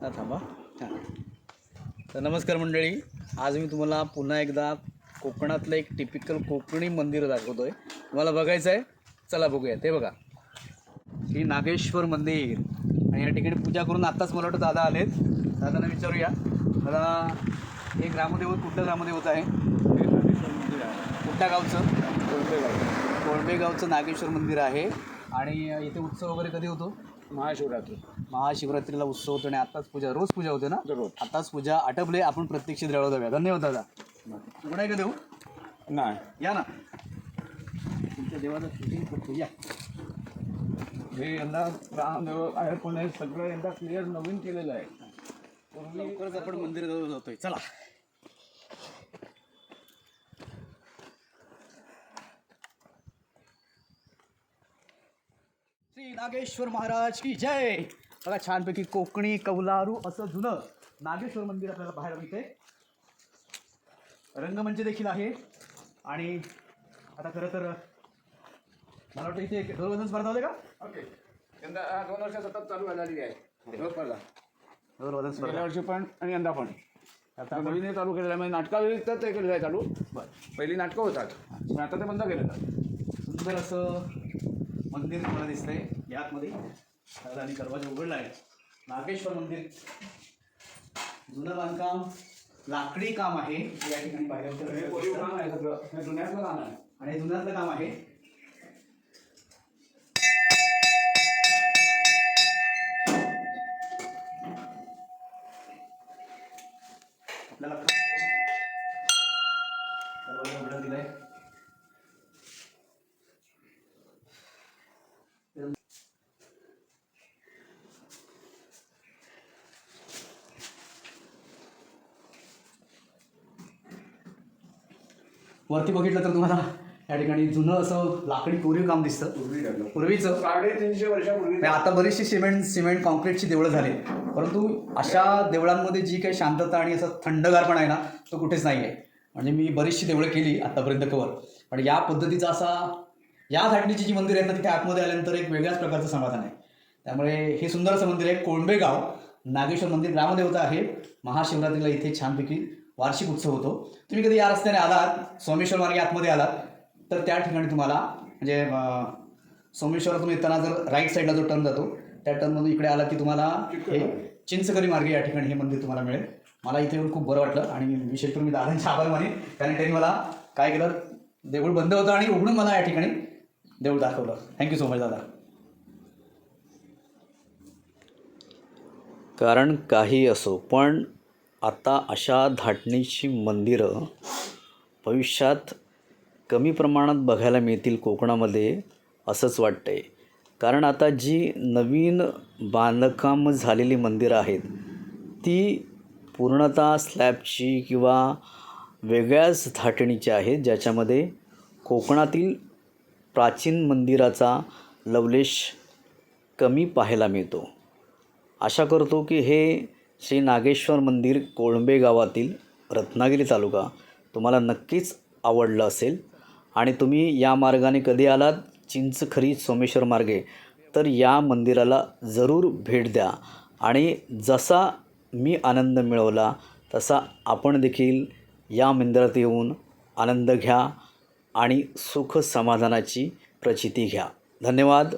थांबा. हां. तर नमस्कार मंडळी, आज मी तुम्हाला पुन्हा एकदा कोकणातलं एक टिपिकल कोकणी मंदिर दाखवतो आहे. तुम्हाला बघायचं आहे, चला बघूया. ते बघा, ही नागेश्वर मंदिर. आणि या ठिकाणी पूजा करून आत्ताच मला वाटतं दादा आलेत. दादांना विचारूया, दादा हे ग्रामदेवत कुठलं ग्रामदेवत आहे? कुठल्या गावचं? कोळंबेगावचं नागेश्वर मंदिर आहे. आणि इथे उत्सव वगैरे कधी होतो? महाशिवरात्रीला उत्सव होतो. आणि आत्ताच पूजा, रोज पूजा होते ना? रोज. आत्ताच पूजा आटपले. आपण प्रत्यक्ष देवळात जाऊया. धन्यवाद दादा. कुठं आहे का देऊ? नाही, या ना, तुमच्या देवाचं शूटिंग करतो. या. हे यंदा रामदेव आहे पण हे सगळं यंदा क्लिअर नवीन केलेलं आहे. लवकरच आपण मंदिराजवळ जातोय. चला. श्री नागेश्वर महाराज की जय. बघा, छानपैकी कोकणी कौलारू असं जुनं नागेश्वर मंदिर आपल्याला बाहेर मिळते. रंगमंच देखील आहे. आणि आता खरं तर मला वाटतं इथे ध्वजवंदन स्पर्धा होते का? ओके, यंदा 2 वर्ष सतत चालू झालेली आहे स्पर्धा. ध्वजवंदन गेल्या स्पर्धा. वर्षी पण आणि यंदा पण. आता नवीन चालू केलेलं आहे, म्हणजे नाटकाव्यतिरिक्त ते केलेलं आहे चालू. बरं. पहिली नाटकं होतात पण आता ते बंद केलेलं आहे. सुंदर असं मंदिर तुम्हाला दिसतंय. या आतमध्ये आणि दरवाजा उघडला आहे. नागेश्वर मंदिर, जुनं बांधकाम, लाकडी काम आहे. या ठिकाणी हे पाहिलं कोरीव काम आहे सगळं, हे जुन्यातलं काम आहे. आणि जुन्यातलं काम आहे. आपल्याला दरवाजा उघडा दिलाय. वरती बघितलं तर तुम्हाला या ठिकाणी जुनं असं लाकडी कोरीव काम दिसतं. पूर्वीचं 350 वर्षापूर्वी. म्हणजे आता बरीचशी सिमेंट कॉन्क्रीटची देवळं झाली, परंतु अशा देवळांमध्ये जी काही शांतता आणि असं थंडगार पण आहे ना, तो कुठेच नाही आहे. म्हणजे मी बरीचशी देवळं केली आत्तापर्यंत कवर, पण या पद्धतीचा असा या धाटणीची जी मंदिर आहेत ना, तिथे आतमध्ये आल्यानंतर एक वेगळ्याच प्रकारचं समाधान आहे. त्यामुळे हे सुंदर असं मंदिर आहे. कोळंबेगाव नागेश्वर मंदिर ग्रामदेवता आहे. महाशिवरात्रीला इथे छानपैकी वार्षिक उत्सव होतो. तुम्ही कधी या रस्त्याने आलात, सोमेश्वर मार्गे आतमध्ये आलात, तर त्या ठिकाणी तुम्हाला म्हणजे सोमेश्वरातून येताना जर राईट साईडला जो टर्न जातो, त्या टर्नमधून इकडे आला की तुम्हाला हे चिंचकरी मार्गे या ठिकाणी हे मंदिर तुम्हाला मिळेल. मला इथे येऊन खूप बरं वाटलं. आणि विशेष करून मी दादांचे आभार मानेन, कारण त्यांनी मला काय केलं, देऊळ बंद होतं आणि उघडून मला या ठिकाणी देऊळ दाखवलं. थँक्यू सो मच दादा. कारण काही असो, पण आता अशा धाटणीची मंदिरं भविष्यात कमी प्रमाणात बघायला मिळतील कोकणामध्ये असंच वाटतंय. कारण आता जी नवीन बांधकाम झालेली मंदिरं आहेत ती पूर्णतः स्लॅबची किंवा वेगळ्याच धाटणीची आहेत, ज्याच्यामध्ये कोकणातील प्राचीन मंदिराचा लवलेश कमी पाहायला मिळतो. आशा करतो की हे श्री नागेश्वर मंदिर कोळंबे गावातील रत्नागिरी तालुका तुम्हाला नक्कीच आवडलं असेल. आणि तुम्ही या मार्गाने कधी आलात चिंचखरी सोमेश्वर मार्गे, तर या मंदिराला जरूर भेट द्या. आणि जसा मी आनंद मिळवला तसा आपण देखील या मंदिरात येऊन आनंद घ्या आणि सुख समाधानाची प्रचिती घ्या. धन्यवाद.